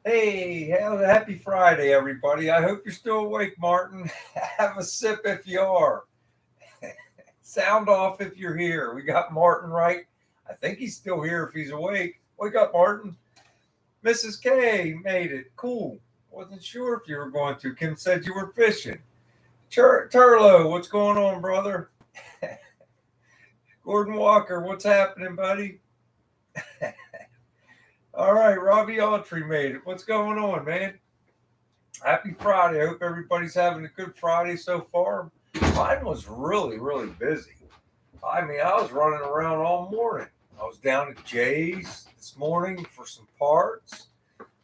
Hey, happy Friday, everybody. I hope you're still awake, Martin. Have a sip if you are. Sound off if you're here. We got Martin right. I think he's still here if he's awake. Wake up, Martin. Mrs. K made it. Cool. Wasn't sure if you were going to. Kim said you were fishing. Turlo, what's going on, brother? Gordon Walker, what's happening, buddy? All right, Robbie Autry made it. What's going on, man? Happy Friday. I hope everybody's having a good Friday so far. Mine was really busy. I mean, I was running around all morning. I was down at Jay's this morning for some parts.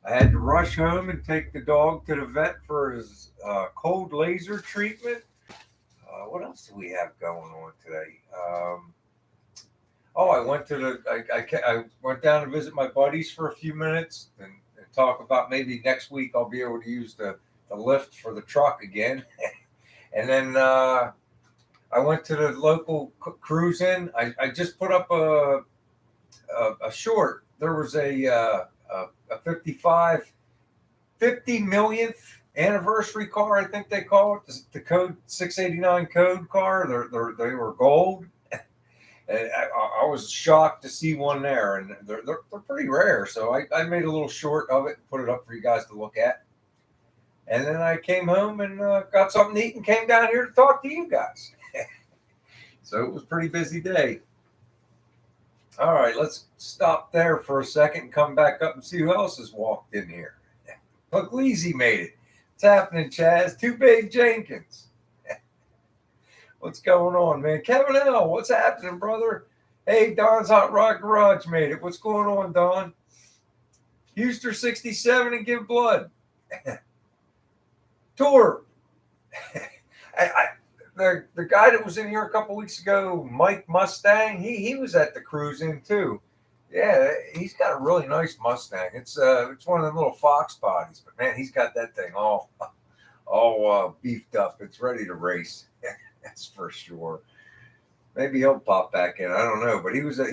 I had to rush home and take the dog to the vet for his cold laser treatment. What else do we have going on today? I went to I went down to visit my buddies for a few minutes and talk about maybe next week I'll be able to use the lift for the truck again. And then I went to the local cruise in. I just put up a short. There was a 50 millionth anniversary car, I think they call it, the code 689 code car. They were gold. And I was shocked to see one there, and they're pretty rare. So I made a little short of it and put it up for you guys to look at. And then I came home and got something to eat and came down here to talk to you guys. So it was a pretty busy day. All right, let's stop there for a second and come back up and see who else has walked in here. Look, Leezy made it. What's happening, Chaz? Too Big Jenkins. What's going on, man? Kevin L., what's happening, brother? Hey, Don's Hot Rod Garage made it. What's going on, Don? Houston 67 and give blood. Tour. The guy that was in here a couple weeks ago, Mike Mustang, he was at the cruise in too. Yeah, he's got a really nice Mustang. It's one of them little Fox bodies, but man, he's got that thing all beefed up. It's ready to race. That's for sure. Maybe he'll pop back in. I don't know, but he was at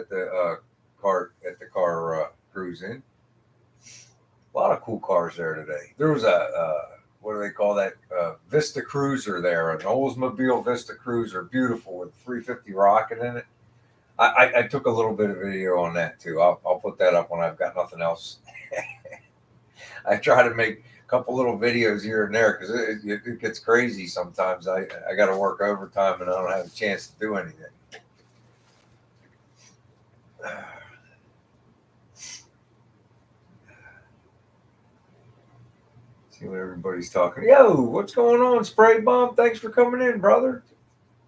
the car cruise in. A lot of cool cars there today. There was a what do they call that? Vista Cruiser there, an Oldsmobile Vista Cruiser, beautiful with 350 rocket in it. I took a little bit of video on that too. I'll put that up when I've got nothing else. I try to make a couple little videos here and there because it gets crazy sometimes. I got to work overtime and I don't have a chance to do anything. See what everybody's talking. Yo, what's going on, Spray Bomb? Thanks for coming in, brother.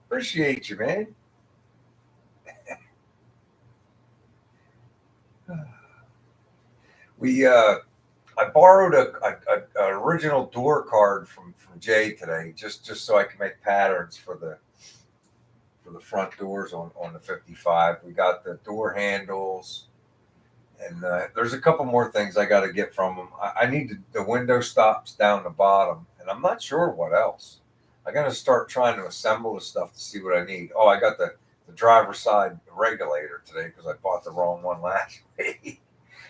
Appreciate you, man. We I borrowed a original door card from Jay today, just so I can make patterns for the front doors on the 55. We got the door handles, and there's a couple more things I got to get from them. I need the window stops down the bottom, and I'm not sure what else. I got to start trying to assemble the stuff to see what I need. Oh, I got the driver's side regulator today because I bought the wrong one last week.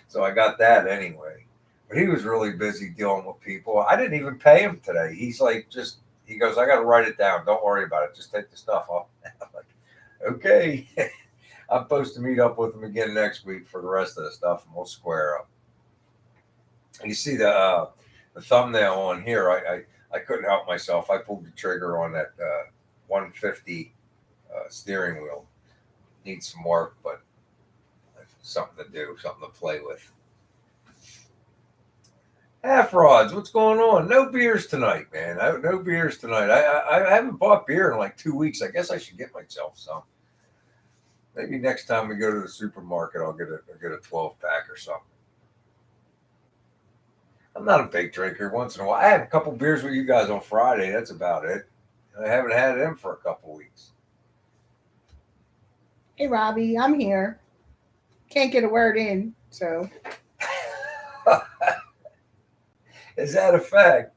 So I got that anyway. But he was really busy dealing with people. I didn't even pay him today. He's like, he goes, I got to write it down. Don't worry about it. Just take the stuff off. I'm like, okay. I'm supposed to meet up with him again next week for the rest of the stuff, and we'll square up. You see the thumbnail on here. I couldn't help myself. I pulled the trigger on that 150 steering wheel. Needs some work, but something to do, something to play with. Half rods, what's going on? No beers tonight, man. No beers tonight. I haven't bought beer in like 2 weeks. I guess I should get myself some. Maybe next time we go to the supermarket, I'll get a 12-pack or something. I'm not a big drinker. Once in a while, I had a couple beers with you guys on Friday. That's about it. I haven't had them for a couple weeks. Hey, Robbie, I'm here. Can't get a word in, so. Is that a fact?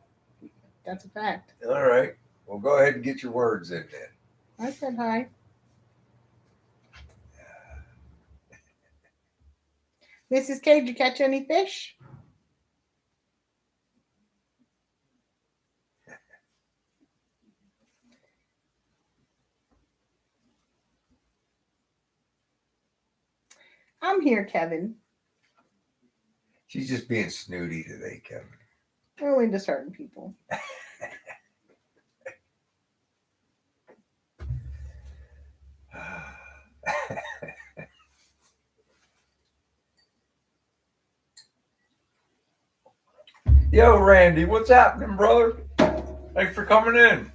That's a fact. All right. Well, go ahead and get your words in then. I said hi. Mrs. K, did you catch any fish? I'm here, Kevin. She's just being snooty today, Kevin. Only to certain people. Yo, Randy, what's happening, brother? Thanks for coming in.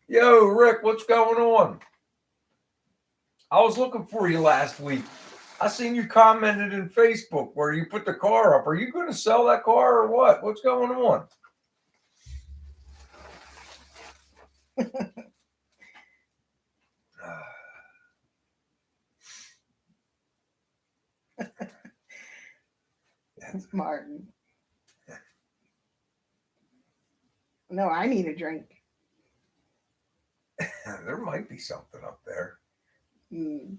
Yo, Rick, what's going on? I was looking for you last week. I seen you commented in Facebook where you put the car up. Are you going to sell that car or what? What's going on? Martin. No, I need a drink. There might be something up there. Mm.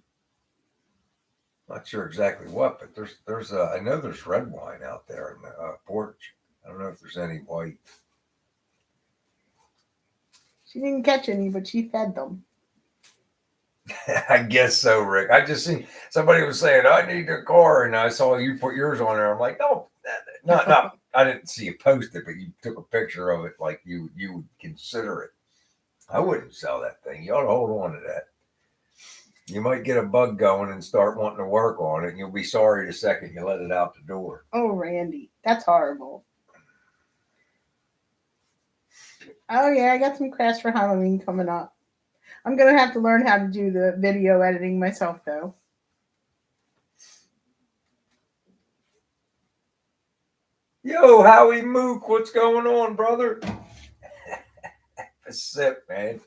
Not sure exactly what, but there's I know there's red wine out there in the porch. I don't know if there's any white. She didn't catch any, but she fed them. I guess so, Rick. I just seen somebody was saying I need a car, and I saw you put yours on there. I'm like, no, not. I didn't see you post it, but you took a picture of it, like you would consider it. I wouldn't sell that thing. You ought to hold on to that. You might get a bug going and start wanting to work on it, and you'll be sorry the second you let it out the door. Oh, Randy, that's horrible. Oh yeah, I got some crafts for Halloween coming up. I'm gonna have to learn how to do the video editing myself, though. Yo, Howie Mook, what's going on, brother? A sip, man.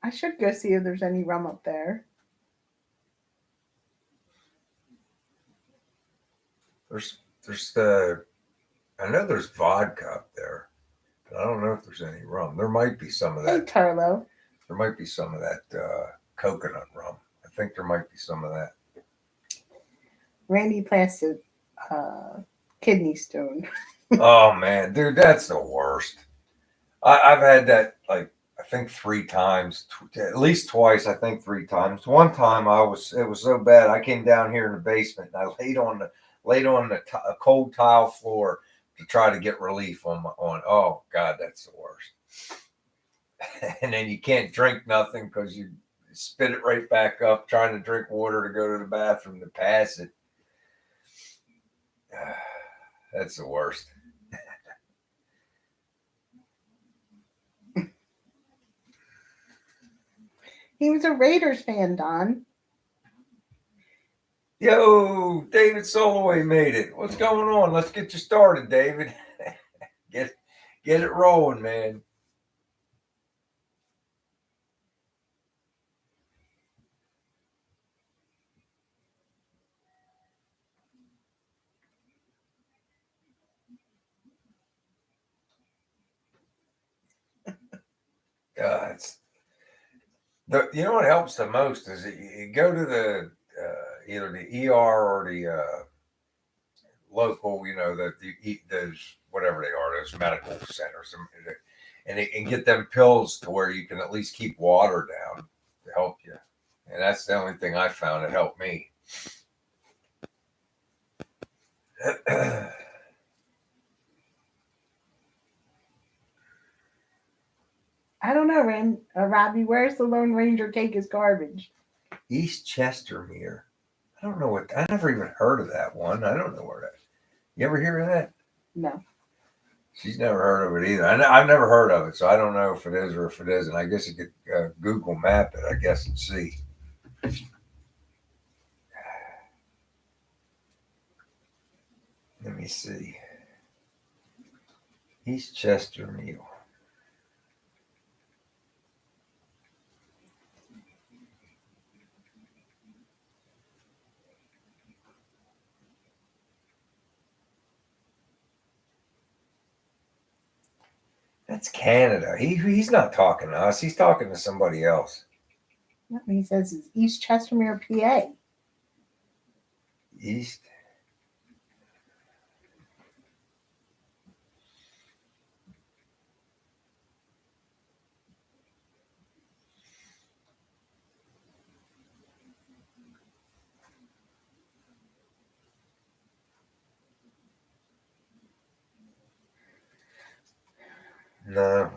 I should go see if there's any rum up there. I know there's vodka up there, but I don't know if there's any rum. There might be some of Hey, that. Turlo. There might be some of that coconut rum. I think there might be some of that. Randy plants a kidney stone. Oh man, dude, that's the worst. I've had that like I think 3 times, at least twice. I think 3 times. One time it was so bad. I came down here in the basement and I laid on a cold tile floor to try to get relief on. Oh God, that's the worst. And then you can't drink nothing because you spit it right back up trying to drink water to go to the bathroom to pass it. That's the worst. He was a Raiders fan, Don. Yo, David Soloway made it. What's going on? Let's get you started, David. Get it rolling, man. It's you know what helps the most is you go to the either the ER or the local, those whatever they are, those medical centers, and get them pills to where you can at least keep water down to help you. And that's the only thing I found that helped me. I don't know, Robbie. Where's the Lone Ranger take his garbage? East Chestermere. I don't know what. I never even heard of that one. I don't know where that. You ever hear of that? No. She's never heard of it either. I've never heard of it, so I don't know if it is or if it isn't. I guess you could Google map it, I guess, and see. Let me see. East Chestermere. That's Canada. He's not talking to us. He's talking to somebody else. No, he says it's East Chestermere, PA. East. No.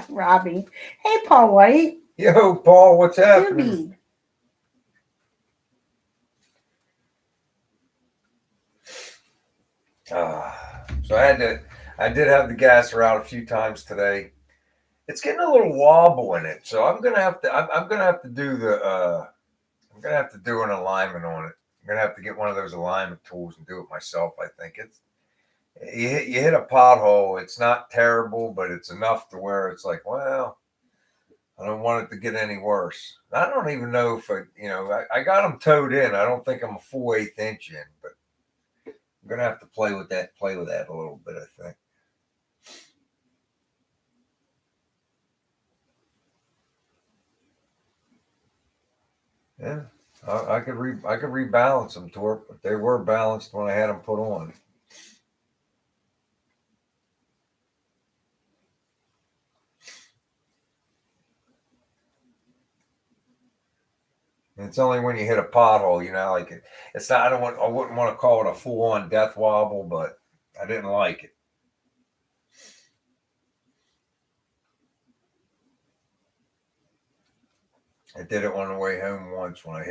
Robbie. Hey, Paul White. Yo, Paul, what's happening? Doobie. So I did have the gasser out a few times today. It's getting a little wobble in it, so I'm gonna have to do I'm gonna have to do an alignment on it. I'm gonna have to get one of those alignment tools and do it myself. I think you hit a pothole. It's not terrible, but it's enough to where it's like, well, I don't want it to get any worse. I don't even know if I got them towed in. I don't think I'm a full 1/8 inch in, but I'm gonna have to play with that a little bit, I think. Yeah, I could rebalance them, Torp, but they were balanced when I had them put on. And it's only when you hit a pothole, like it's not. I wouldn't want to call it a full on death wobble, but I didn't like it. I did it on the way home once when I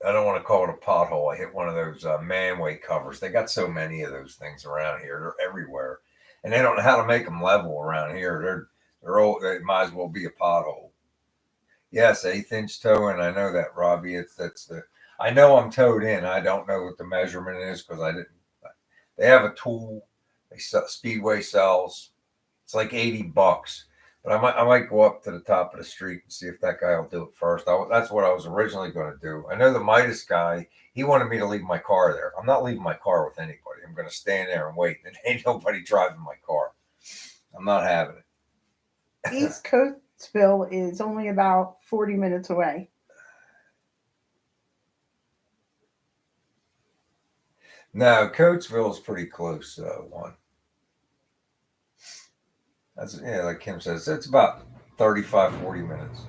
don't want to call it a pothole. I hit one of those manway covers. They got so many of those things around here. They're everywhere, and they don't know how to make them level around here. They're old. They might as well be a pothole. Yes, 1/8 inch toe in. I know that, Robbie. I know I'm towed in. I don't know what the measurement is because I didn't. They have a tool. Speedway sells. It's like $80, but I might go up to the top of the street and see if that guy will do it first. That's what I was originally going to do. I know the Midas guy. He wanted me to leave my car there. I'm not leaving my car with anybody. I'm going to stand there and wait. And ain't nobody driving my car. I'm not having it. East Coatesville is only about 40 minutes away. No, Coatesville is pretty close. One. That's like Kim says. It's about 35, 40 minutes.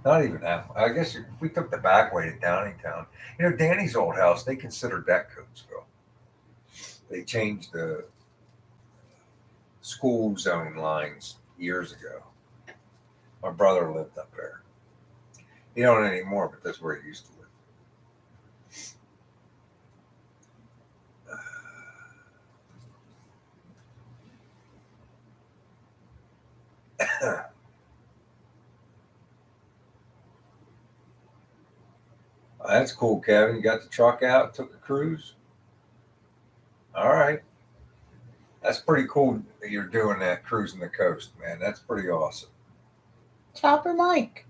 Not even that. I guess if we took the back way to Downingtown, Danny's old house, they considered that Coatesville. They changed the school zone lines years ago. My brother lived up there. He don't anymore, but that's where he used to live. That's cool, Kevin. You got the truck out, took a cruise. All right. That's pretty cool that you're doing that, cruising the coast, man. That's pretty awesome. Chopper Mike.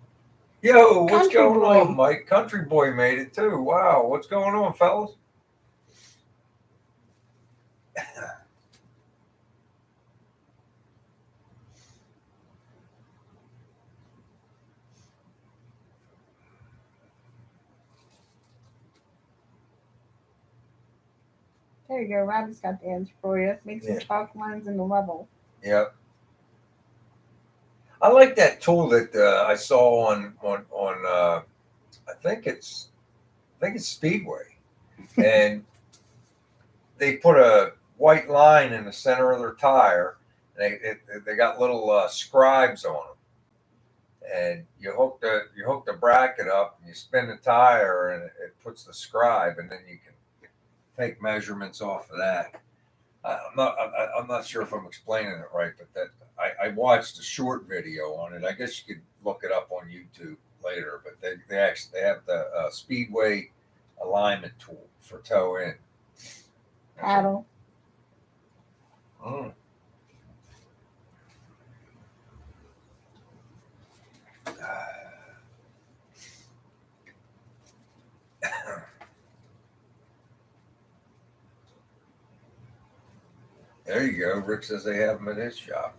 Yo, what's Country going boy. on, Mike? Country boy made it too. Wow, what's going on, fellas? There you go. Robbie's got the answer for you. Make some chalk lines in the level. Yep. I like that tool that I saw on I think it's Speedway, and they put a white line in the center of their tire. They got little scribes on them, and you hook the bracket up, and you spin the tire, and it puts the scribe, and then you can take measurements off of that. I'm not sure if I'm explaining it right, but I watched a short video on it. I guess you could look it up on YouTube later. But they have the Speedway alignment tool for toe in. Paddle. Mm. There you go. Rick says they have them at his shop.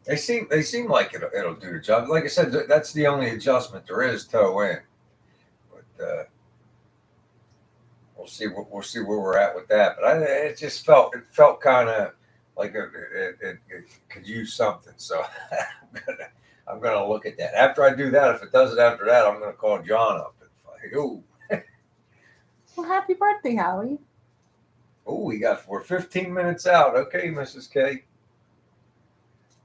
They seem like it'll do the job. Like I said, that's the only adjustment there is, toe in. But we'll see where we're at with that. But it just felt kind of like it could use something. So I'm gonna look at that after I do that. If it does it after that, I'm gonna call John up and like, Well, happy birthday, Howie. we're 15 minutes out. Okay, Mrs. K.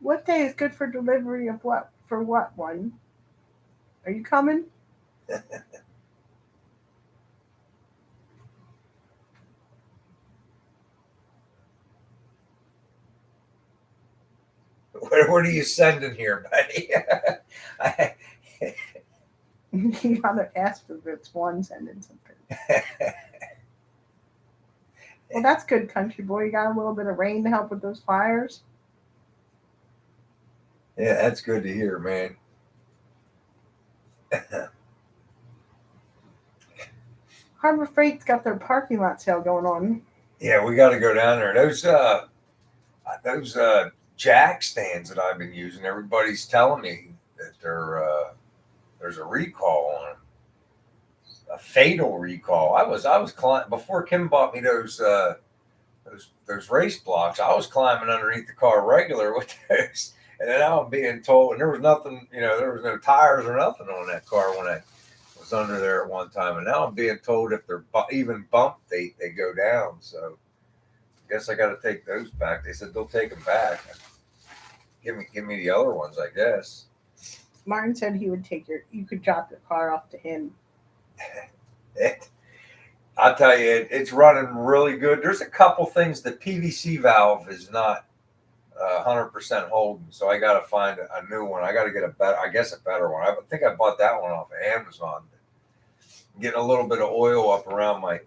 What day is good for delivery of what? For what one? Are you coming? What are you sending here, buddy? I, You gotta ask if it's one sending something. Well, that's good, country boy. You got a little bit of rain to help with those fires. yeah, that's good to hear, man. Harbor Freight's got their parking lot sale going on. Yeah, we got to go down there. Those jack stands that I've been using. Everybody's telling me that there's a recall on them, a fatal recall. I was climbing before Kim bought me those race blocks. I was climbing underneath the car regular with those, and then now I'm being told, and there was nothing, there was no tires or nothing on that car when I was under there at one time, and now I'm being told if they're even bumped, they go down. So I guess I got to take those back. They said they'll take them back. Give me the other ones, I guess. Martin said he would you could drop your car off to him. It, I'll tell you, it's running really good. There's a couple things. The PVC valve is not 100% holding, so I got to find a new one. I got to get a better one. I think I bought that one off of Amazon. Getting a little bit of oil up around my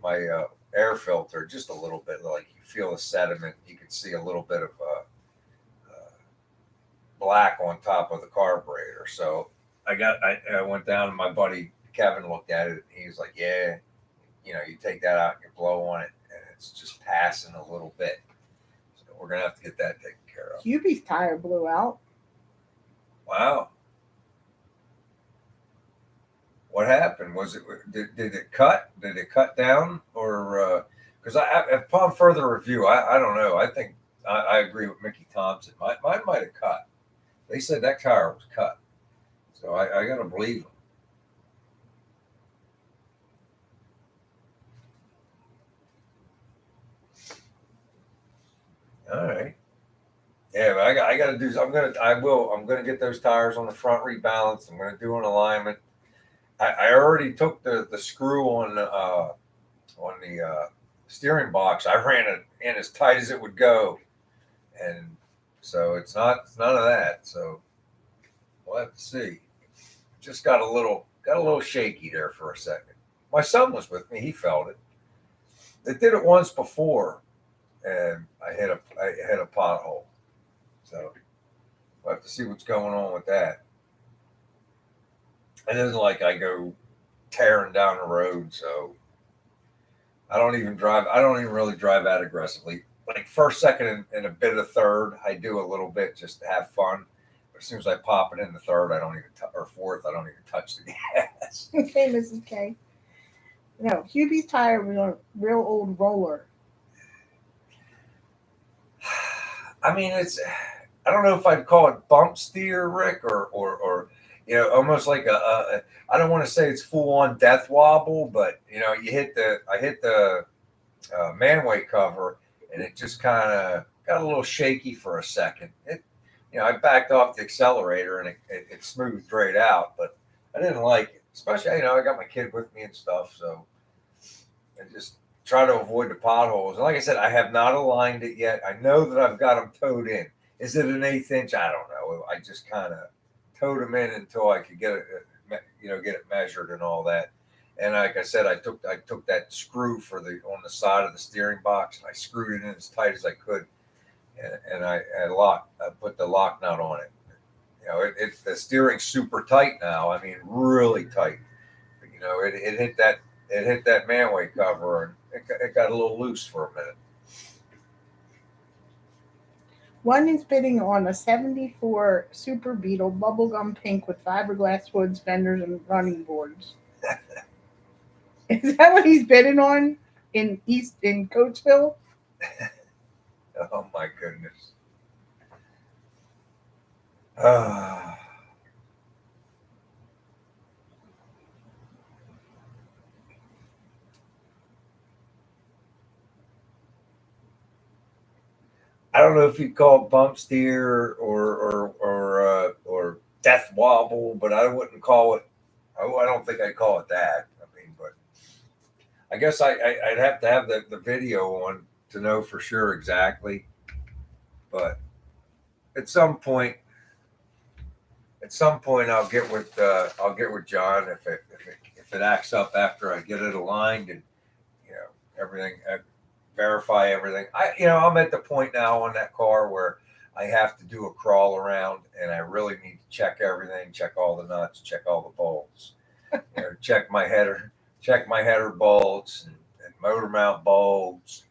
air filter, just a little bit. Like you feel the sediment. You can see a little bit of black on top of the carburetor. So I went down and my buddy Kevin looked at it and he was like, yeah, you take that out and you blow on it and it's just passing a little bit. So we're gonna have to get that taken care of. Hubie's tire blew out. Wow. What happened? Was it did it cut? Did it cut down or because upon further review, I don't know. I think I agree with Mickey Thompson. Mine might have cut. They said that tire was cut, so I gotta believe them. All right. Yeah, but I got to do. I'm gonna get those tires on the front rebalanced. I'm gonna do an alignment. I already took the screw on the steering box. I ran it in as tight as it would go, and so it's none of that. So we'll have to see. Just got a little shaky there for a second. My son was with me. He felt it. They did it once before, and I hit a pothole. So we'll have to see what's going on with that. It isn't like I go tearing down the road, so I don't even drive. I don't even really drive that aggressively. Like first, second, and a bit of third, I do a little bit just to have fun. But as soon as I pop it in the third, I don't even or fourth, I don't even touch the gas. Okay, Mrs. K. No, Hubie's tire was a real old roller. I mean, I don't know if I'd call it bump steer, Rick, or almost like I don't want to say it's full on death wobble, but I hit the manway cover, and it just kind of got a little shaky for a second. I backed off the accelerator, and it smoothed right out, but I didn't like it. Especially, I got my kid with me and stuff, so I just try to avoid the potholes. And like I said, I have not aligned it yet. I know that I've got them towed in. Is it an eighth inch? I don't know. I just kind of towed them in until I could get it measured and all that. And like I said, I took that screw on the side of the steering box and I screwed it in as tight as I could, and I put the lock nut on it. The steering's super tight now. I mean, really tight. But, it hit that manway cover and it got a little loose for a minute. One is bidding on a 74 Super Beetle bubblegum pink with fiberglass woods, fenders, and running boards. Is that what he's bidding on in Coatesville? Oh my goodness. Uh, I don't know if you call it bump steer or death wobble, but I wouldn't call it. I don't think I'd call it that. I mean, but I guess I'd have to have the video on to know for sure exactly. But at some point, I'll get with John if it acts up after I get it aligned and everything, verify everything. I'm at the point now on that car where I have to do a crawl around and I really need to check everything, check all the nuts, check all the bolts, check my header bolts and motor mount bolts,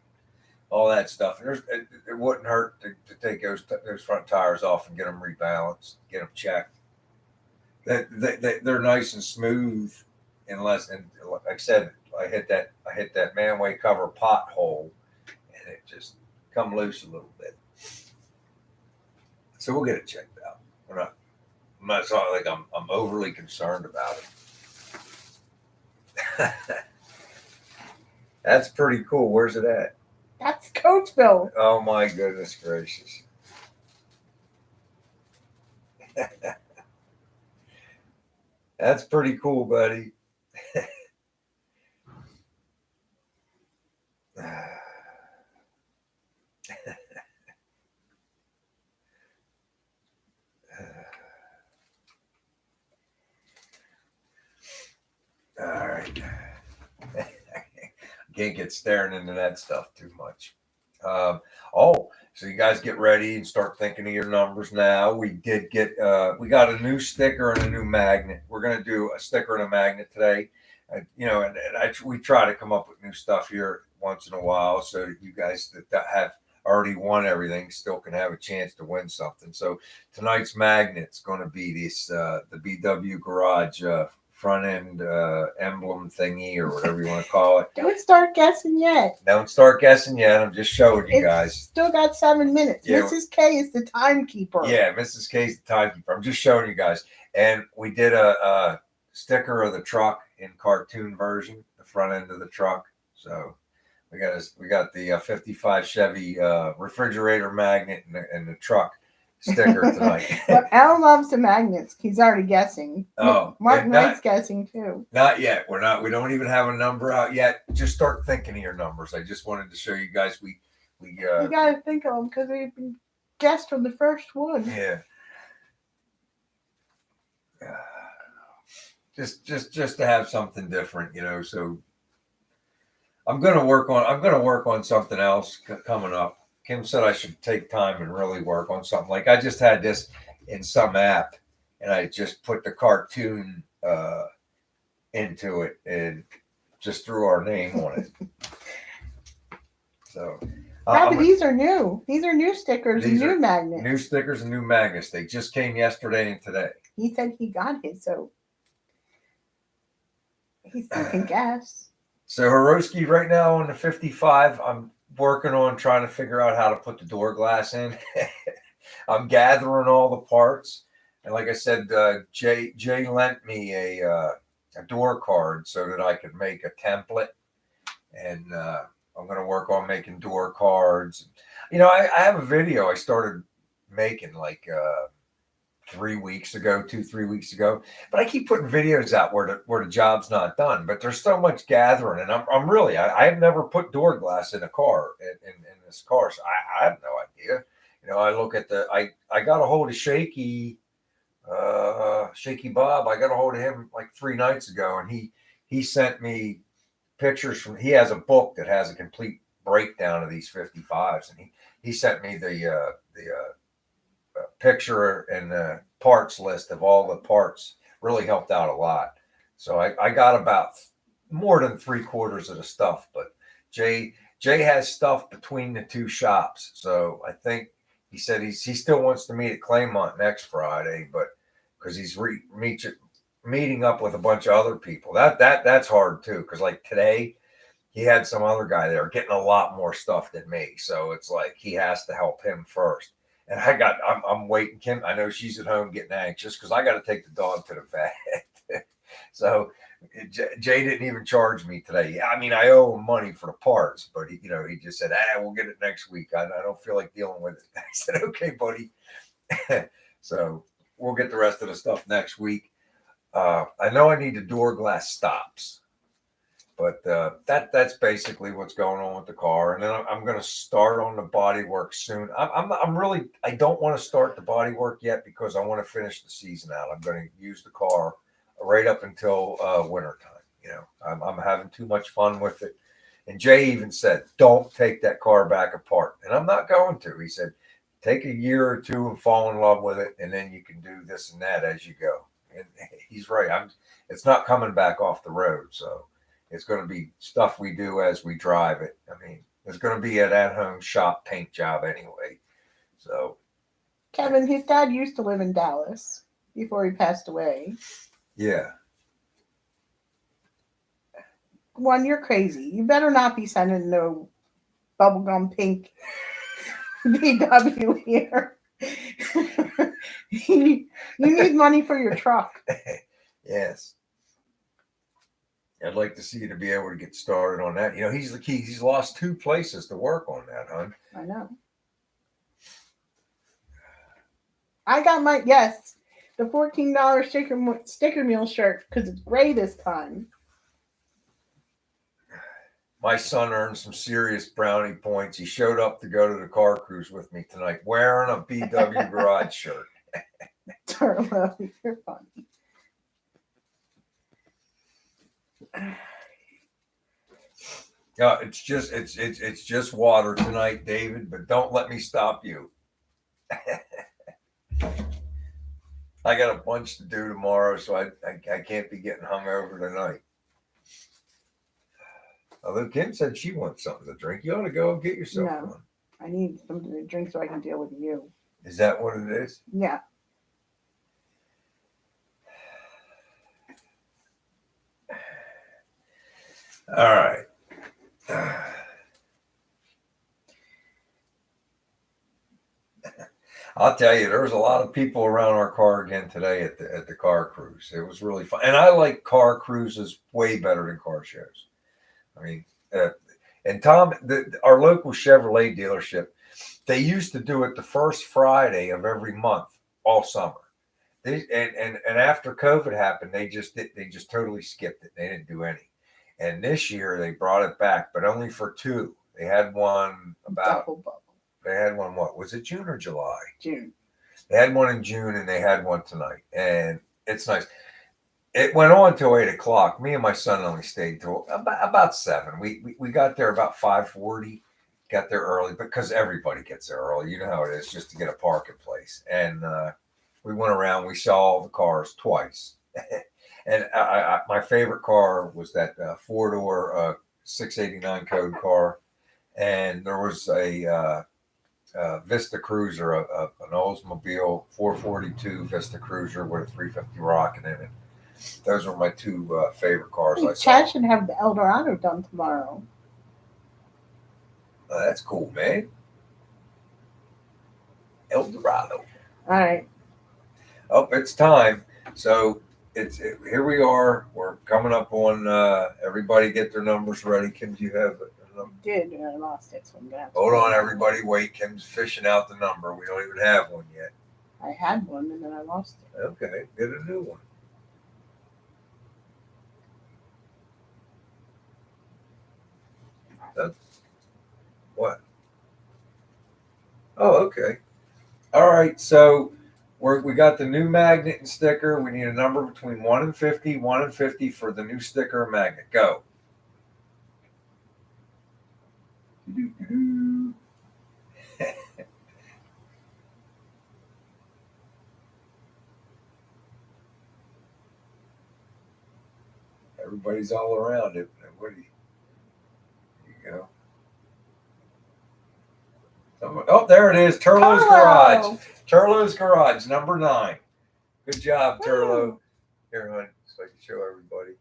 all that stuff. And it wouldn't hurt to take those front tires off and get them rebalanced, get them checked. They're nice and smooth, unless, and like I said, I hit that manway cover pothole, and it just come loose a little bit. So we'll get it checked out. I'm not like I'm overly concerned about it. That's pretty cool. Where's it at? That's Coatesville. Oh my goodness gracious. That's pretty cool, buddy. All right. Can't get staring into that stuff too much. So you guys get ready and start thinking of your numbers now. We got a new sticker and a new magnet. We're going to do a sticker and a magnet today. We try to come up with new stuff here once in a while so that you guys that have already won everything still can have a chance to win something. So tonight's magnet's going to be the BW Garage front end emblem thingy or whatever you want to call it. Don't start guessing yet. Don't start guessing yet. I'm just showing you guys. Still got 7 minutes. Yeah. Mrs. K is the timekeeper. Yeah, Mrs. K is the timekeeper. I'm just showing you guys. And we did a sticker of the truck in cartoon version, the front end of the truck. So we got the 55 Chevy refrigerator magnet and the truck sticker tonight. But Al loves the magnets. He's already guessing. Oh, Martin Knight's guessing too. Not yet. We don't even have a number out yet. Just start thinking of your numbers. I just wanted to show you guys. We got to think of them because we've been guessed from the first one. Yeah. Just to have something different, So I'm gonna work on something else coming up. Kim said I should take time and really work on something. Like I just had this in some app, and I just put the cartoon into it and just threw our name on it. So probably these are new. These are new stickers and new magnets. New stickers and new magnets. They just came yesterday and today. He said he got his, so he still can guess. So Hiroski right now on the 55, I'm working on trying to figure out how to put the door glass in. I'm gathering all the parts, and like I said, Jay lent me a door card so that I could make a template, and I'm going to work on making door cards. I have a video I started making like 3 weeks ago, 3 weeks ago, but I keep putting videos out where the job's not done. But there's so much gathering, and I've never put door glass in a car in this car, so I have no idea. I look at I got a hold of Shaky Bob. I got a hold of him like 3 nights ago, and he sent me pictures he has a book that has a complete breakdown of these 55s, and he sent me the picture and the parts list of all the parts. Really helped out a lot. So I got about more than 3/4 of the stuff, but Jay has stuff between the two shops. So I think he said he still wants to meet at Claymont next Friday, but because he's meeting up with a bunch of other people. That's hard too, because like today he had some other guy there getting a lot more stuff than me, so it's like he has to help him first. And I'm waiting. Kim, I know she's at home getting anxious because I got to take the dog to the vet. So Jay didn't even charge me today. I mean, I owe him money for the parts, but he just said, we'll get it next week. I don't feel like dealing with it. I said, okay, buddy. So we'll get the rest of the stuff next week. I know I need the door glass stops, but that's basically what's going on with the car. And then I'm going to start on the body work soon. I don't want to start the body work yet because I want to finish the season out. I'm going to use the car right up until winter time. I'm having too much fun with it. And Jay even said, don't take that car back apart. And I'm not going to. He said, take a year or two and fall in love with it. And then you can do this and that as you go. And he's right. It's not coming back off the road. So it's going to be stuff we do as we drive it. I mean, it's going to be an at-home shop paint job anyway. So Kevin, his dad used to live in Dallas before he passed away. Yeah. One, you're crazy. You better not be sending no bubblegum pink VW here. You need money for your truck. Yes. I'd like to see you to be able to get started on that. He's the key. He's lost 2 places to work on that, hon. I know. I got the $14 sticker meal shirt because it's gray this time. My son earned some serious brownie points. He showed up to go to the car cruise with me tonight wearing a BW garage shirt. Turlo, you're funny. It's just water tonight, David, but don't let me stop you. I got a bunch to do tomorrow, so I can't be getting hungover tonight. Although Kim said she wants something to drink. You ought to go and get yourself one. I need something to drink so I can deal with you. Is that what it is? Yeah. All right. I'll tell you, there was a lot of people around our car again today at the car cruise. It was really fun, and I like car cruises way better than car shows. I mean, and Tom, our local Chevrolet dealership, they used to do it the first Friday of every month all summer. And after COVID happened, they just totally skipped it. They didn't do any. And this year they brought it back, but only for 2. They had one about. Double bubble. They had one. What was it? June or July? June. They had one in June, and they had one tonight, and it's nice. It went on till 8:00. Me and my son only stayed till about 7. We got there about 5:40. Got there early because everybody gets there early. You know how it is, just to get a parking place. And we went around. We saw all the cars twice. And my favorite car was that 4-door 689 code car, and there was a Vista Cruiser, an Oldsmobile 442 Vista Cruiser with a 350 rocket in it. Those were my 2 favorite cars I saw. Chad should have the Eldorado done tomorrow. That's cool, man. Eldorado. All right. Oh, it's time. So here we are. We're coming up on. Everybody get their numbers ready. Kim, do you have it? I did, and I lost it. So I'm gonna Hold on, everybody. Wait. Kim's fishing out the number. We don't even have one yet. I had one, and then I lost it. Okay, get a new one. What? Oh, okay. All right. So we got the new magnet and sticker. We need a number between 1 and 50. 1 and 50 for the new sticker and magnet. Go. Everybody's all around it. What do you go? Oh, there it is. Turlo's Garage. Turlo! Turlo's Garage, number 9. Good job, Turlo. Woo. Here, hon, so I can show everybody.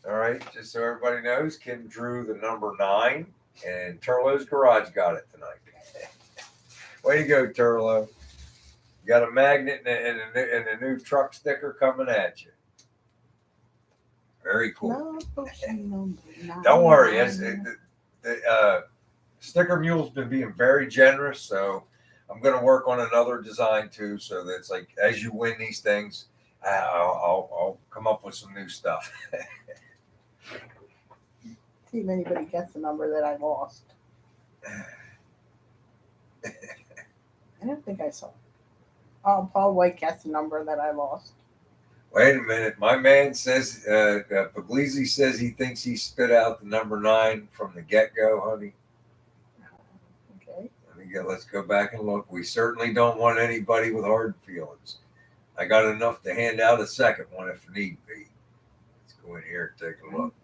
All right, just so everybody knows, Kim drew the number 9, and Turlo's Garage got it tonight. Way to go, Turlo. You got a magnet and a new truck sticker coming at you. Very cool. No potion number 9. Don't worry. The Sticker Mule's been being very generous, so I'm going to work on another design too, so that it's like as you win these things, I'll come up with some new stuff. See if anybody gets the number that I lost. I don't think I saw. Oh, Paul White gets the number that I lost. Wait a minute. My man says, Puglisi says he thinks he spit out the number 9 from the get-go, honey. Okay. Let's go back and look. We certainly don't want anybody with hard feelings. I got enough to hand out a second one if need be. Let's go in here and take a look.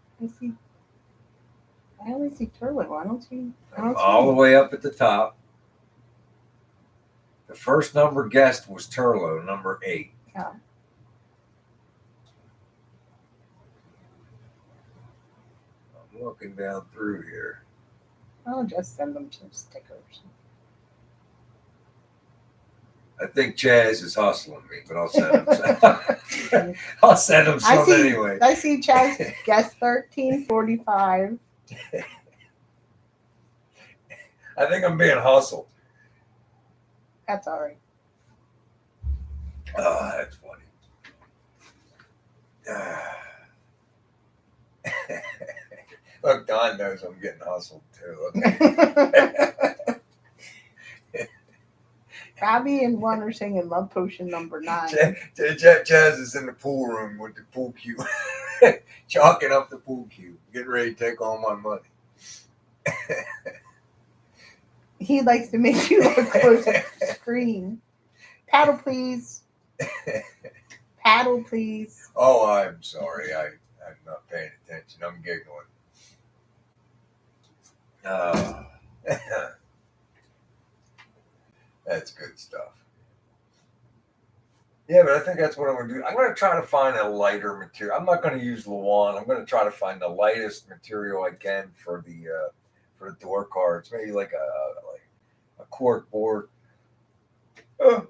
I only see Turlo. I don't see. All the way up at the top. The first number guessed was Turlo, number 8. Yeah. I'm looking down through here. I'll just send them some stickers. I think Chaz is hustling me, but I'll send him some. I'll send him some anyway. I see Chaz guess 1345. I think I'm being hustled. That's all right. Oh, that's funny. Look, Don knows I'm getting hustled too. Robbie and one are singing Love Potion number 9. Chaz is in the pool room with the pool cue, chalking up the pool cue, getting ready to take all my money. He likes to make you look close at the screen. Paddle, please. Paddle, please. Oh, I'm sorry. I'm not paying attention. I'm giggling. That's good stuff. Yeah, but I think that's what I'm going to do. I'm going to try to find a lighter material. I'm not going to use Lawan. I'm going to try to find the lightest material I can for the door cards. Maybe like a cork board. You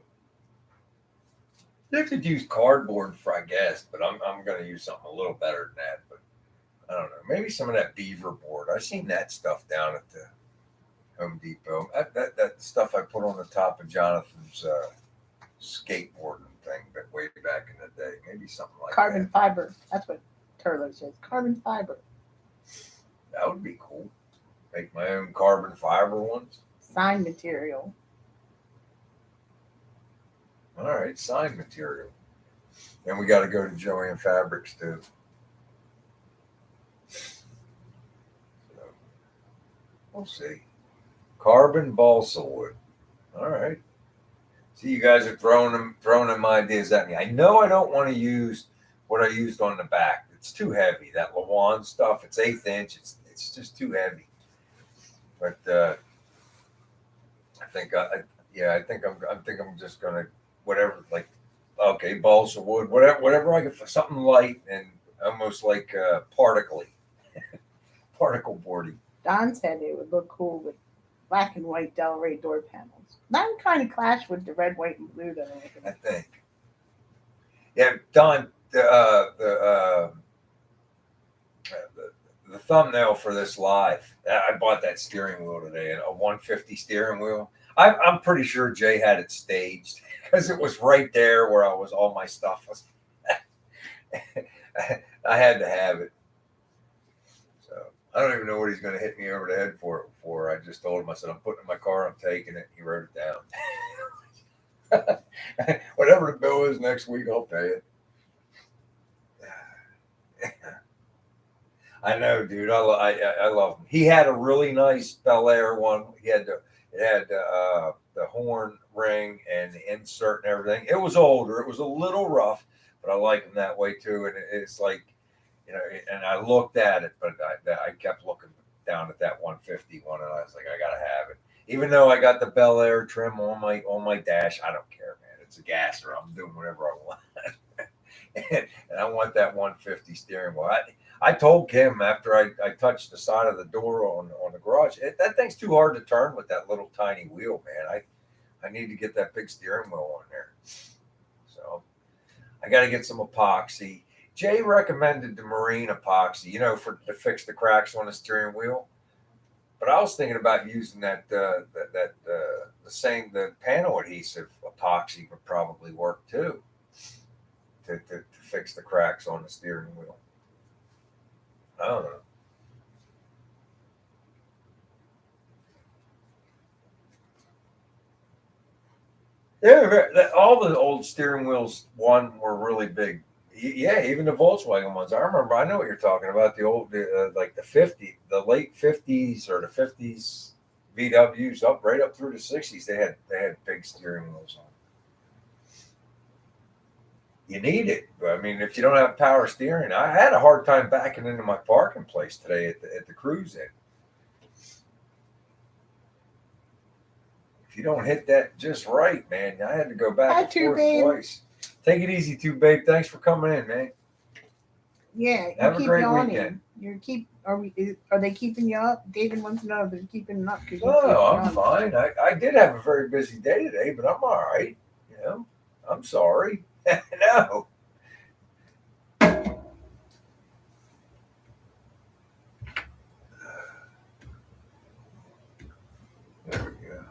could use cardboard for, I guess, but I'm going to use something a little better than that. But I don't know. Maybe some of that beaver board. I've seen that stuff down at the Home Depot. That stuff I put on the top of Jonathan's skateboarding thing, but way back in the day. Maybe something like Carbon fiber. That's what Turlo says. Carbon fiber. That would be cool. Make my own carbon fiber ones. Sign material. All right, sign material. Then we got to go to Joanne Fabrics too. So, we'll see. Carbon balsa wood. All right. See, you guys are throwing them ideas at me. I know I don't want to use what I used on the back. It's too heavy. That Lawan stuff. It's 1/8 inch. It's just too heavy. But I think I'm just gonna whatever, like, okay, balsa wood, whatever I get for something light and almost like particle boardy. Don said it would look cool with black and white Delray door panels. That would kind of clash with the red, white, and blue that I think. Yeah, Don, the thumbnail for this live, I bought that steering wheel today, a 150 steering wheel. I'm pretty sure Jay had it staged because it was right there where all my stuff was. I had to have it. So I don't even know what he's going to hit me over the head for. I just told him, I said, I'm putting it in my car, I'm taking it. He wrote it down. Whatever the bill is next week, I'll pay it. I know, dude. I love him. He had a really nice Bel Air one. It had the horn ring and the insert and everything. It was older. It was a little rough, but I like him that way too. And it's like, and I looked at it, but I kept looking down at that 150 one, and I was like, I gotta have it. Even though I got the Bel Air trim on my dash, I don't care, man. It's a gasser. I'm doing whatever I want. And I want that 150 steering wheel. I told Kim after I touched the side of the door on the garage, that thing's too hard to turn with that little tiny wheel, man. I need to get that big steering wheel on there. So I got to get some epoxy. Jay recommended the marine epoxy, to fix the cracks on the steering wheel. But I was thinking about using the panel adhesive epoxy would probably work too to fix the cracks on the steering wheel. I don't know. Yeah, all the old steering wheels were really big. Yeah, even the Volkswagen ones. I remember. I know what you're talking about. The old, like the late '50s or the '50s VWs right up through the '60s. They had big steering wheels on. You need it. I mean, if you don't have power steering, I had a hard time backing into my parking place today at the cruise in. If you don't hit that just right, man, I had to go back and forth twice. Take it easy, too, babe. Thanks for coming in, man. Yeah, have a great weekend. Are they keeping you up? David wants to know if they're keeping you up. No, I'm fine. I did have a very busy day today, but I'm all right. I'm sorry. No. There we go.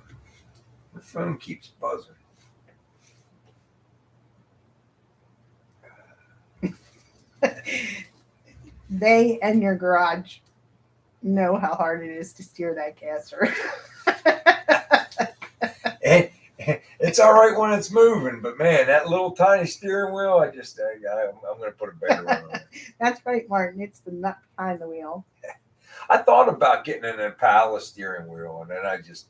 The phone keeps buzzing. They and your garage know how hard it is to steer that gasser. It's all right when it's moving, but man, that little tiny steering wheel, I'm going to put a bigger one on it. That's right, Martin. It's the nut behind the wheel. I thought about getting an Impala steering wheel, and then I just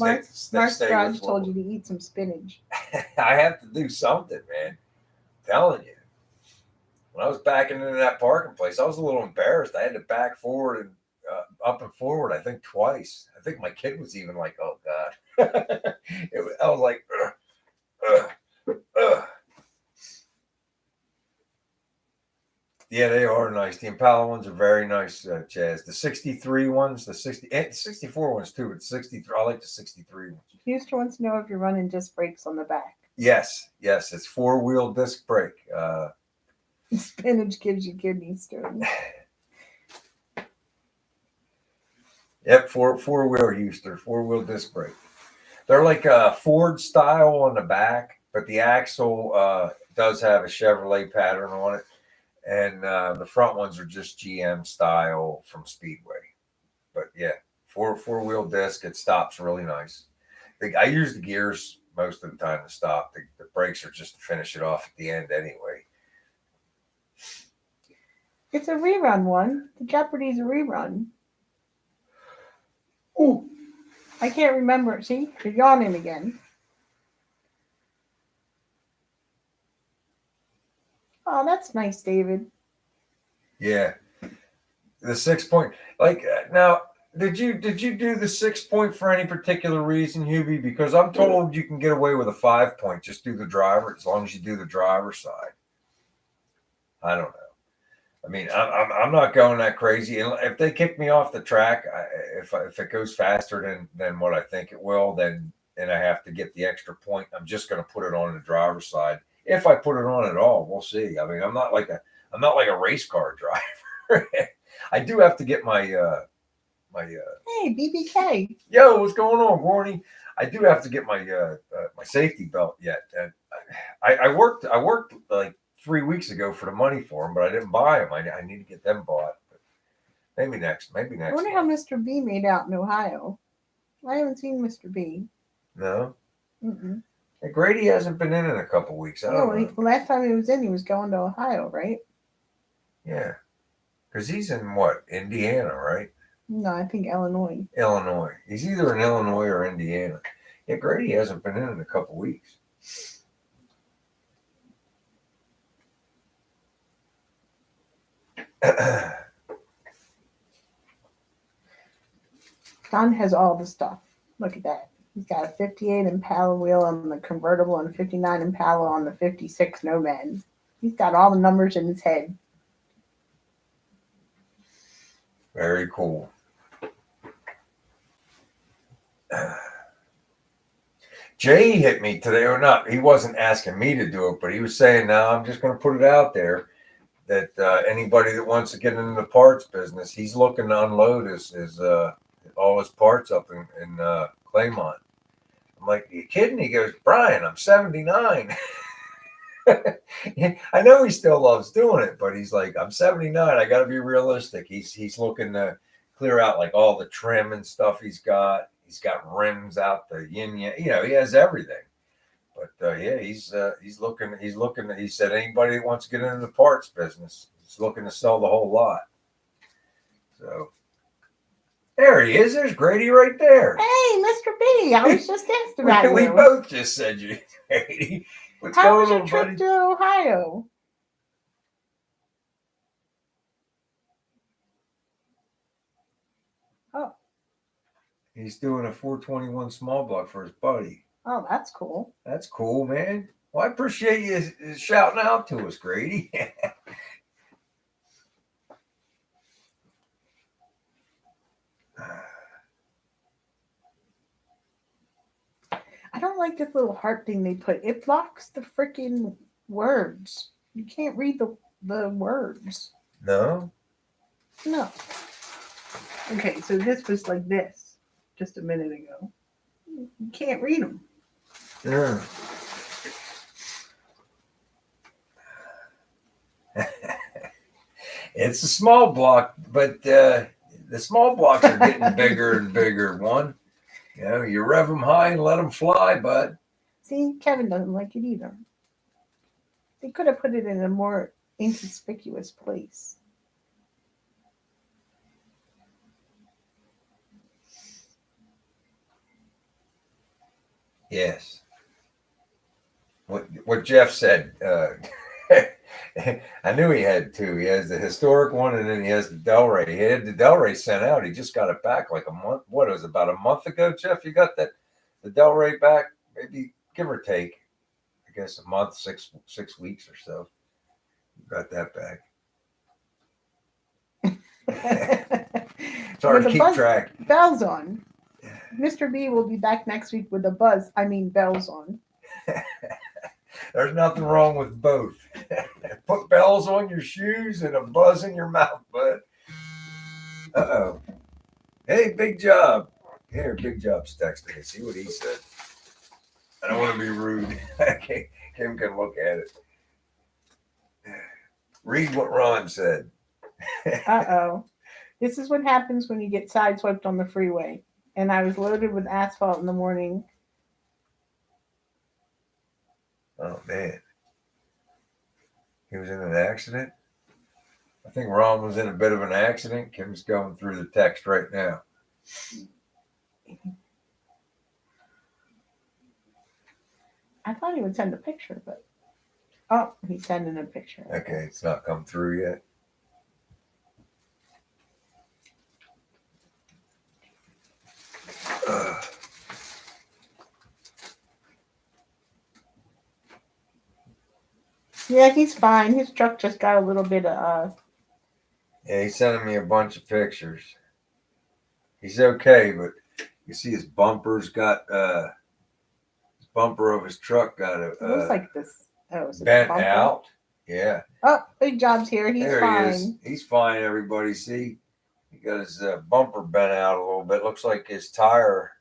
Mark's garage told you to eat some spinach. I have to do something, man. I'm telling you. When I was backing into that parking place, I was a little embarrassed. I had to back forward and up and forward, I think twice. I think my kid was even like, "Oh God!" I was like, Yeah, they are nice. The Impala ones are very nice, Chaz. The 63 ones, the 64 ones too, but 63, I like the 63 ones. Houston wants to know if you're running disc brakes on the back. Yes, it's 4-wheel disc brake. Spinach gives you kidney stones. Yep, four-wheel Houston, 4-wheel disc brake. They're like a Ford style on the back, but the axle does have a Chevrolet pattern on it. And the front ones are just GM style from Speedway. But yeah, four-wheel disc. It stops really nice. I use the gears most of the time to stop. The brakes are just to finish it off at the end anyway. It's a rerun one. The Jeopardy's a rerun. Ooh. I can't remember. See, you're yawning again. Oh, that's nice, David. Yeah. The 6-point, now, did you do the 6-point for any particular reason, Hubie? Because I'm told you can get away with a 5-point. Just do the driver as long as you do the driver's side. I don't know. I mean, I'm not going that crazy. If they kick me off the track, if it goes faster than what I think it will, then I have to get the extra point. I'm just going to put it on the driver's side. If I put it on at all, we'll see. I mean, I'm not like a race car driver. I do have to get my Hey, BBK. Yo, what's going on, Warnie? I do have to get my my safety belt yet. And I worked like 3 weeks ago for the money for them, but I didn't buy them. I need to get them bought. But maybe next. I wonder how Mr. B made out in Ohio. I haven't seen Mr. B. No. Mm-mm. Hey, Grady hasn't been in a couple weeks. I don't know. Last time he was going to Ohio, right? Yeah, because he's in what, Indiana, right? No, I think Illinois. Illinois. He's either in Illinois or Indiana. Yeah, Grady hasn't been in a couple weeks. John has all the stuff. Look at that. He's got a 58 Impala wheel on the convertible and 59 Impala on the 56 Nomad. He's got all the numbers in his head. Very cool. Jay hit me today, or not. He wasn't asking me to do it, but he was saying, "No, I'm just going to put it out there that anybody that wants to get into the parts business, he's looking to unload his all his parts up in Claymont." I'm like, "You kidding?" He goes, "Brian, I'm 79." I know he still loves doing it, but he's like, "I'm 79. I got to be realistic." He's looking to clear out like all the trim and stuff he's got. He's got rims out, the yin yang. You know, he has everything. But yeah, he's looking. He said anybody that wants to get into the parts business, he's looking to sell the whole lot. So there he is. There's Grady right there. Hey, Mr. B, I was just asked about you. We both just said you, Grady. What's How was going your on, trip buddy? to Ohio? Oh, He's doing a 421 small block for his buddy. oh, that's cool. That's cool, man. Well, I appreciate you shouting out to us, Grady. I don't like this little heart thing they put. It blocks the freaking words. You can't read the words. No? No. Okay, so this was like this just a minute ago. You can't read them. Yeah. It's a small block, but the small blocks are getting bigger and bigger. You know, you rev them high and let them fly, bud. See, Kevin doesn't like it either. They could have put it in a more inconspicuous place. Yes. What Jeff said. I knew he had two. He has the historic one, and then he has the Delray. He had the Delray sent out. He just got it back like a month. What was it, about a month ago, Jeff? You got the Delray back, maybe give or take. I guess a month, 6 weeks or so. You got that back. It's hard to keep track. Bells on. Mr. B will be back next week with bells on. There's nothing wrong with both. Put bells on your shoes and a buzz in your mouth, bud. Uh-oh. Hey, Big Job. Here, Big Job's texting me. See what he said. I don't want to be rude. Kim can look at it. Read what Ron said. Uh-oh. This is what happens when you get sideswiped on the freeway. And I was loaded with asphalt in the morning. Oh, man. He was in an accident? I think Ron was in a bit of an accident. Kim's going through the text right now. I thought he would send a picture, but... Oh, he's sending a picture. Okay, it's not come through yet. Yeah, he's fine. His truck just got a little bit of... Yeah, he's sending me a bunch of pictures. He's okay, but you see his bumper's got his bumper of his truck got It looks like this. Oh, is it bent bumper? out. Yeah. Oh, Big Job's here. He's there fine. he is. He's fine, everybody. See, he got his bumper bent out a little bit. Looks like his tire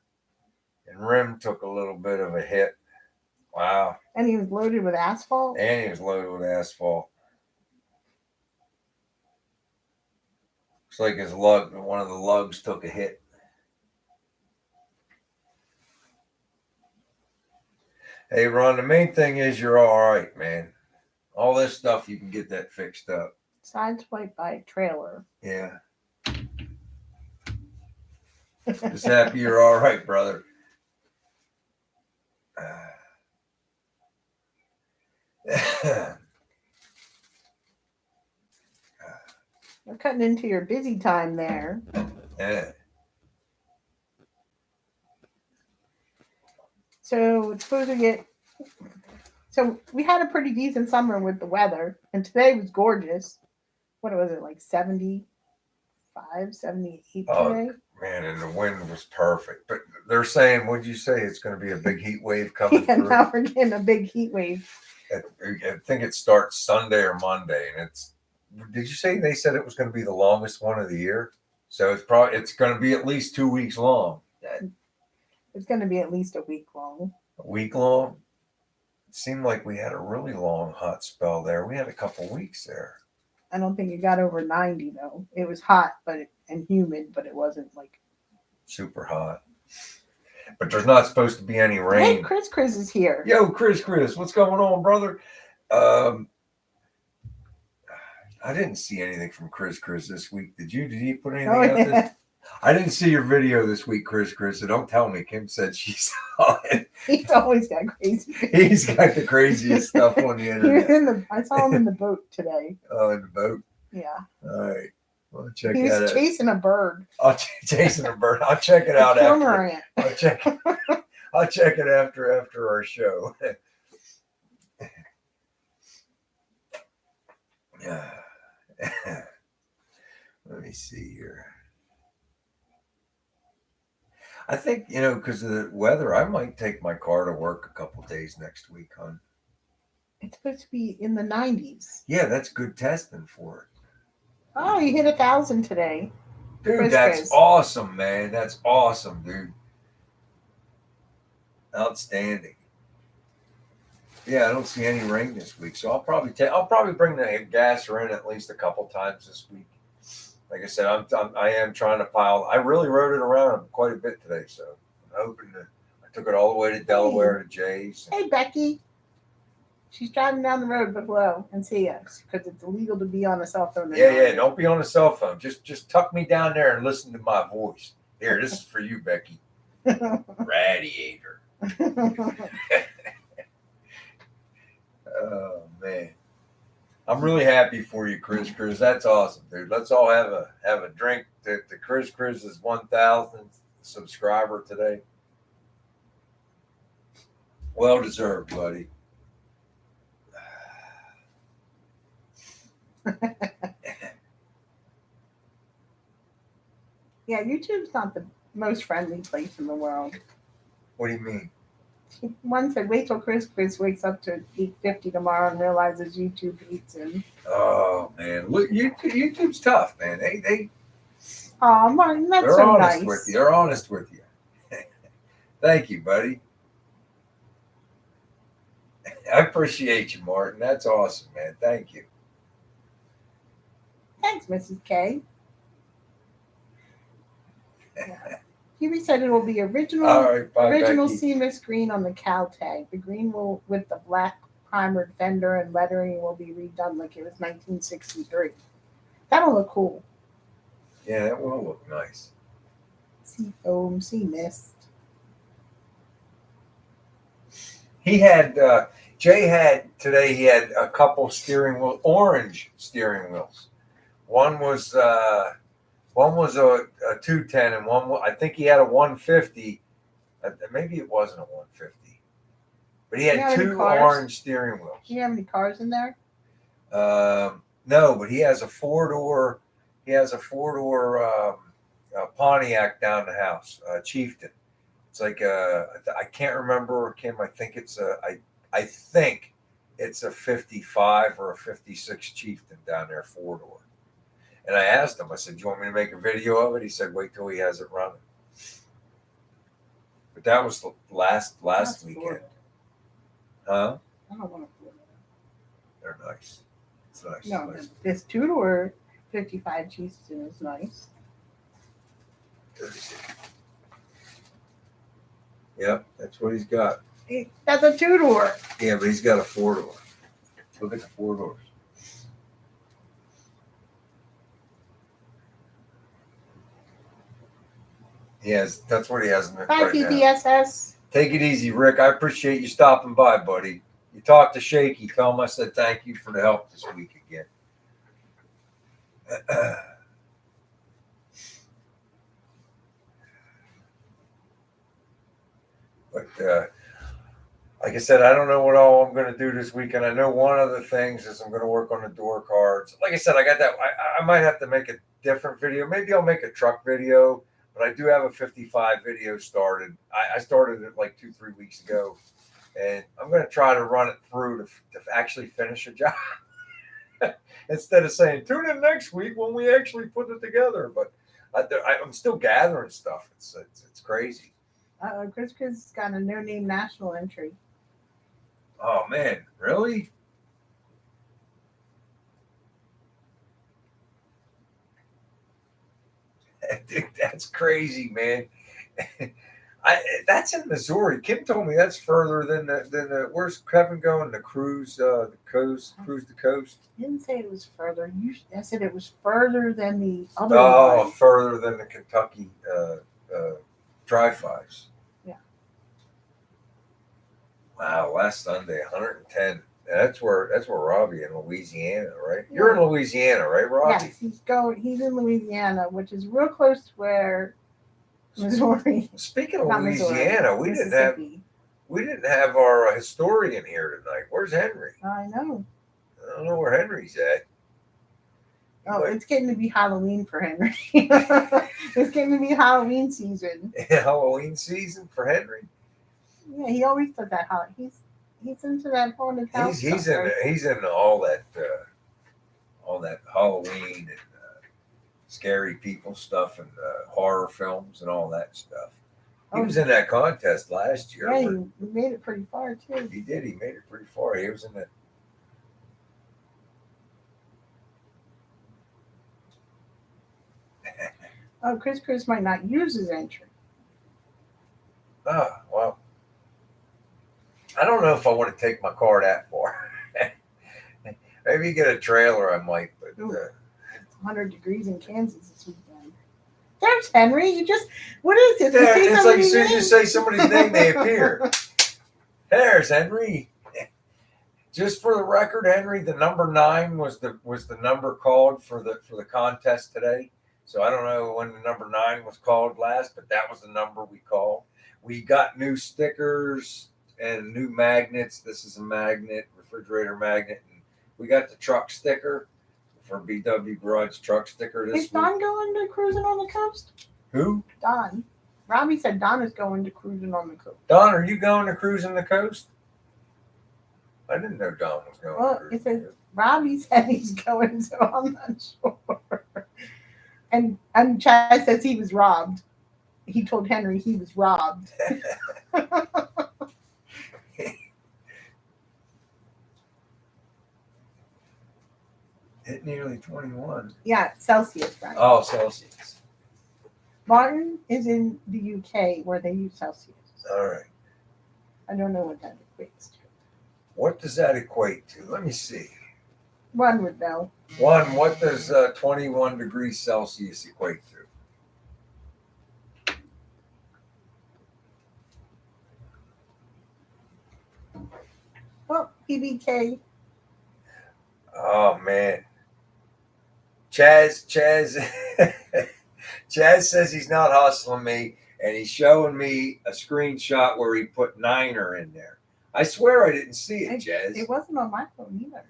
and rim took a little bit of a hit. Wow. And he was loaded with asphalt? And he was loaded with asphalt. Looks like his one of the lugs took a hit. Hey, Ron, the main thing is you're all right, man. All this stuff, you can get that fixed up. Sideswiped by a trailer. Yeah. Just happy you're all right, brother. We're cutting into your busy time there. Yeah. So it's supposed to get. So we had a pretty decent summer with the weather, and today was gorgeous. What was it, like 75, 78 Oh today? man, and the wind was perfect. But they're saying, what'd you say? It's going to be a big heat wave coming Yeah, through. now we're getting a big heat wave. I think it starts Sunday or Monday, and it's. Did you say they said it was going to be the longest one of the year? So it's going to be at least 2 weeks long. It's going to be at least a week long. A week long. It seemed like we had a really long hot spell there. We had a couple weeks there. I don't think it got over 90 though. It was hot, and humid, but it wasn't like Super hot. But there's not supposed to be any Hey, rain. Chris is here. Yo, Chris, what's going on, brother? I didn't see anything from Chris this week. Did you? Did he put anything out this? I didn't see your video this week, Chris. So don't tell me. Kim said she saw it. He's always got crazy. He's got the craziest stuff on the internet. I saw him in the boat today. Oh, in the boat? Yeah. All right. Well, check he that out. was chasing a bird. Chasing a bird. I'll check it out after. I'll check it after our show. Let me see here. I think, because of the weather, I might take my car to work a couple days next week, hon. It's supposed to be in the 90s. Yeah, that's good testing for it. Oh, you hit 1,000 today. Dude, that's awesome, man. That's awesome, dude. Outstanding. Yeah, I don't see any rain this week, so I'll probably bring the gasser in at least a couple times this week. Like I said, I am trying to pile. I really rode it around quite a bit today, so I'm hoping that I took it all the way to Delaware to Jay's. Hey, Becky. She's driving down the road below and see us because it's illegal to be on a cell phone. Yeah, don't be on a cell phone. Just tuck me down there and listen to my voice. Here, this is for you, Becky. Radiator. Oh man, I'm really happy for you, Chris. That's awesome, dude. Let's all have a drink to Chris's 1,000th subscriber today. Well deserved, buddy. Yeah, YouTube's not the most friendly place in the world. What do you mean? One said, "Wait till Chris wakes up to 8:50 tomorrow and realizes YouTube hates him." Oh man, look, YouTube's tough, man. They. Oh, Martin, that's they're so honest nice. with you. They're honest with you. Thank you, buddy. I appreciate you, Martin. That's awesome, man. Thank you. Thanks, Mrs. K. Huey said it will be original Becky. seamless green on the cow tag. The green will with the black primered fender and lettering will be redone like it was 1963. That'll look cool. Yeah, that will look nice. Sea foam, sea mist. He had Jay had today. He had a couple orange steering wheels. One was a 210, and I think he had a 150. Maybe it wasn't a 150, but he had two orange steering wheels. Do you have any cars in there? No, but he has a four-door. He has a four-door Pontiac down the house, Chieftain. It's like I can't remember, Kim. I think it's I think it's a 55 or a 56 Chieftain down there, four-door. And I asked him, I said, "Do you want me to make a video of it?" He said, "Wait till he has it running." But that was the last weekend. Florida. Huh? I don't want to Florida. They're nice. It's nice. No, nice. this two-door 55 Chieftain is nice. Yep, that's what he's got. That's a two-door. Yeah, but he's got a four-door. Look at the four doors. Yes, that's what he has in there. Bye, PPSS. Take it easy, Rick. I appreciate you stopping by, buddy. You talked to Shaky. Tell him I said thank you for the help this week again. But like I said, I don't know what all I'm going to do this weekend. I know one of the things is I'm going to work on the door cards. Like I said, I got that. I might have to make a different video. Maybe I'll make a truck video, but I do have a 55 video started. I started it like 2-3 weeks ago, and I'm going to try to run it through to actually finish a job instead of saying tune in next week when we actually put it together. But I'm still gathering stuff. It's crazy. Chris got a no-name national entry. Oh man, really? Dude, that's crazy, man. That's in Missouri. Kim told me that's further than the. Where's Kevin going? The cruise, the coast, cruise the coast. I didn't say it was further. I said it was further than the other Oh, one. further than the Kentucky drive-bys. Yeah. Wow, last Sunday, 110. That's where Robbie in Louisiana, right? Yeah. You're in Louisiana, right, Robbie? Yes, he's in Louisiana, which is real close to where Missouri. Speaking of Louisiana, we didn't have our historian here tonight. Where's Henry? I know. I don't know where Henry's at. Oh, it's getting to be Halloween for Henry. It's getting to be Halloween season. Halloween season for Henry? Yeah, he always does that. He's into that haunted house. He's into all that Halloween and scary people stuff and horror films and all that stuff. He was in that contest last year. Yeah, he made it pretty far too. He did. He made it pretty far. He was in that. Oh, Chris might not use his entry. Oh, well. I don't know if I want to take my car that far. Maybe get a trailer, I might, but it's 100 degrees in Kansas this weekend. There's Henry. What is it? It's like as soon as you say somebody's name, they appear. There's Henry. Just for the record, Henry, the number 9 was the number called for the contest today. So I don't know when the number 9 was called last, but that was the number we called. We got new stickers and new magnets. This is a magnet, refrigerator magnet. And we got the truck sticker for BW Garage truck sticker this week. Is Don going to cruising on the coast? Who? Don. Robbie said Don is going to cruising on the coast. Don, are you going to cruising the coast? I didn't know Don was going. Well, it says Robbie said he's going, so I'm not sure. And Chad says he was robbed. He told Henry he was robbed. Hit nearly 21. Yeah, Celsius, right? Oh, Celsius. Martin is in the UK where they use Celsius. All right. I don't know what that equates to. What does that equate to? Let me see. One would know. What does 21 degrees Celsius equate to? Well, PBK. Oh, man. Chaz says he's not hustling me, and he's showing me a screenshot where he put Niner in there. I swear I didn't see it, Chaz. It wasn't on my phone either.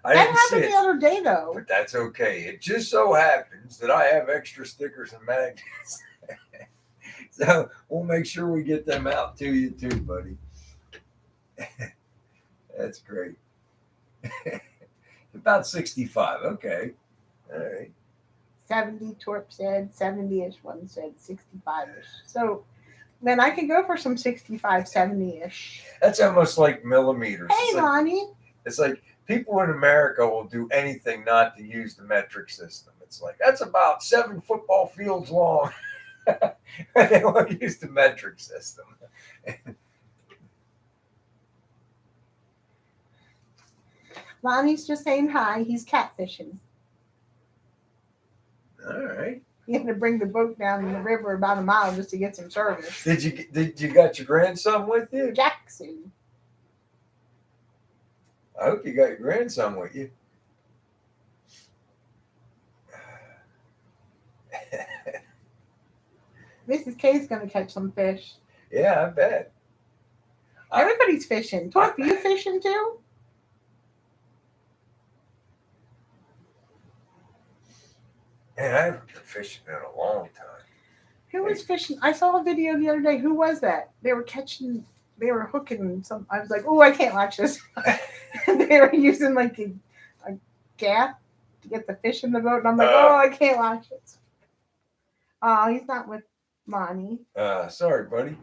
I didn't see it the other day, though. But that's okay. It just so happens that I have extra stickers and magnets. So we'll make sure we get them out to you too, buddy. That's great. About 65. Okay. All right. 70, Torp said. 70-ish. One said 65-ish. So, man, I could go for some 65, 70-ish. That's almost like millimeters. Hey, Lonnie. It's like people in America will do anything not to use the metric system. It's like, that's about 7 football fields long. They won't use the metric system. Lonnie's just saying hi. He's catfishing. All right. He had to bring the boat down in the river about a mile just to get some service. Did you got your grandson with you? Jackson. I hope you got your grandson with you. Mrs. K's going to catch some fish. Yeah, I bet. Everybody's fishing. Torp, you fishing too? Man, I haven't been fishing in a long time. Who was fishing? I saw a video the other day. Who was that? They were hooking some. I was like, oh, I can't watch this. They were using like a gaff to get the fish in the boat, and I'm like, oh, I can't watch it. Oh, he's not with Lonnie. Sorry, buddy.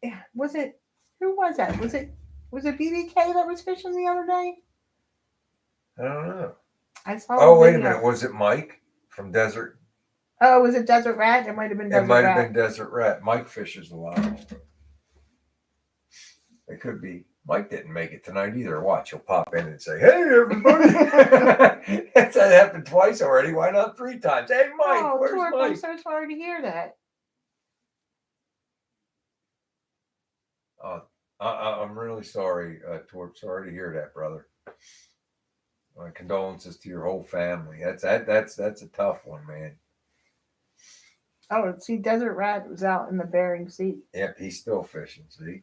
Yeah, was it? Who was that? Was it BBK that was fishing the other day? I don't know. I saw. Oh, wait a minute. Was it Mike from Desert? Oh, was it Desert Rat? It might have been Desert Rat. It might have been Desert Rat. Mike fishes a lot. It could be. Mike didn't make it tonight either. Watch, he'll pop in and say, "Hey, everybody!" That happened twice already. Why not 3 times? Hey, Mike, where's Torp, Mike? I'm so sorry to hear that. I'm really sorry, Torp. Sorry to hear that, brother. My condolences to your whole family. That's a tough one, man. Oh, see, Desert Rat was out in the Bering Sea. Yep, he's still fishing. See.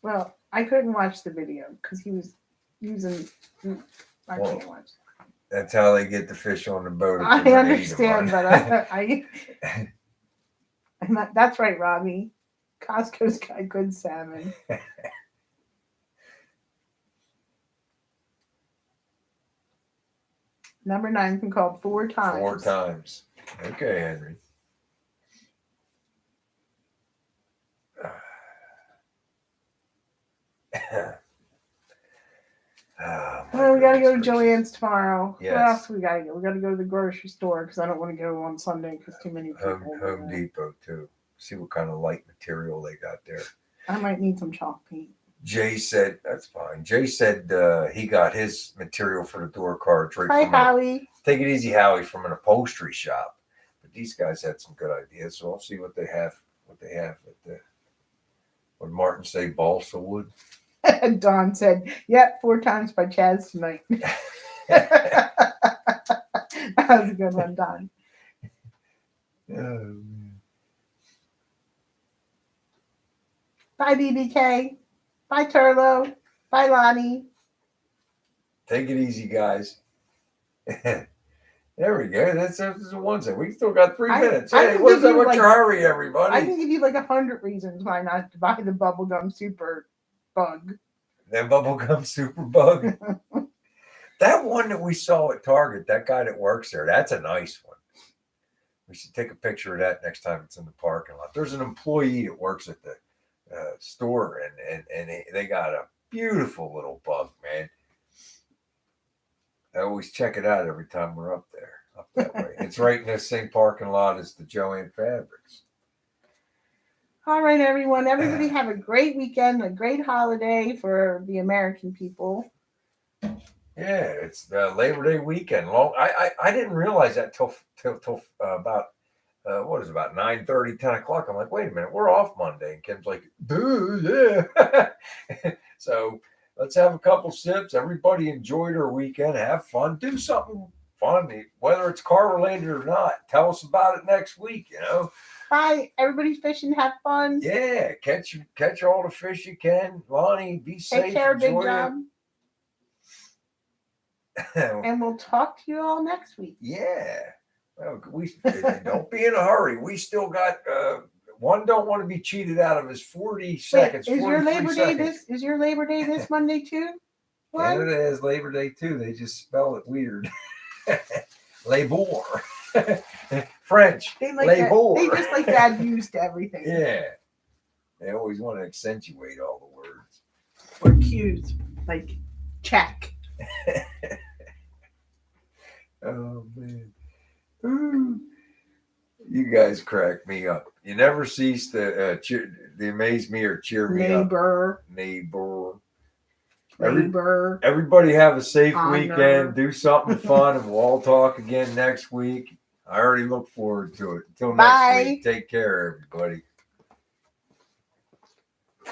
Well, I couldn't watch the video because he was using. I can't watch. That's how they get the fish on the boat. I understand, but that's right, Robbie. Costco's got good salmon. Number 9's been called 4 times. 4 times. Okay, Henry. Well, we gotta go to Joanne's tomorrow. Yes. What else we gotta go? We gotta go to the grocery store because I don't want to go on Sunday because too many people. Home Depot too. See what kind of light material they got there. I might need some chalk paint. Jay said that's fine. Jay said he got his material for the door cards right Hi, from Howie. Take it easy, Howie, from an upholstery shop. But these guys had some good ideas, so I'll see what they have. What they have at the. Would Martin say balsa wood? Don said, "Yep, 4 times by Chaz tonight." That was a good one, Don. Oh, man. Bye, BBK. Bye, Turlo. Bye, Lonnie. Take it easy, guys. There we go. That's the one thing. We still got 3 minutes. Hey, what's up with your hurry, everybody? I can give you like 100 reasons why not to buy the bubblegum super bug. That bubblegum super bug. That one that we saw at Target, that guy that works there, that's a nice one. We should take a picture of that next time it's in the parking lot. There's an employee that works at the store, and they got a beautiful little bug, man. I always check it out every time we're up there, up that way. It's right in the same parking lot as the Joanne Fabrics. All right, everyone. Everybody have a great weekend, a great holiday for the American people. Yeah, it's Labor Day weekend. Long. I didn't realize that till about what is it, about 9:30, 10 o'clock. I'm like, wait a minute, we're off Monday. And Kim's like, dude, yeah. So let's have a couple sips. Everybody enjoy their weekend. Have fun. Do something fun, whether it's car related or not. Tell us about it next week. Bye. Everybody's fishing. Have fun. Yeah, catch all the fish you can. Lonnie, be safe. Take care, Big Enjoy Job. And we'll talk to you all next week. Yeah. Well, we don't be in a hurry. We still got one. Don't want to be cheated out of his 40 seconds. Is your Labor Day this Monday too? Canada has Labor Day too. They just spell it weird. Labor. French. Labor. They just like to add views to everything. Yeah. They always want to accentuate all the words. Or cues, like check. Oh man. Ooh. You guys crack me up. You never cease to amaze me or cheer me up. Neighbor. Everybody have a safe weekend. Do something fun, and we'll all talk again next week. I already look forward to it. Until next week, take care, everybody.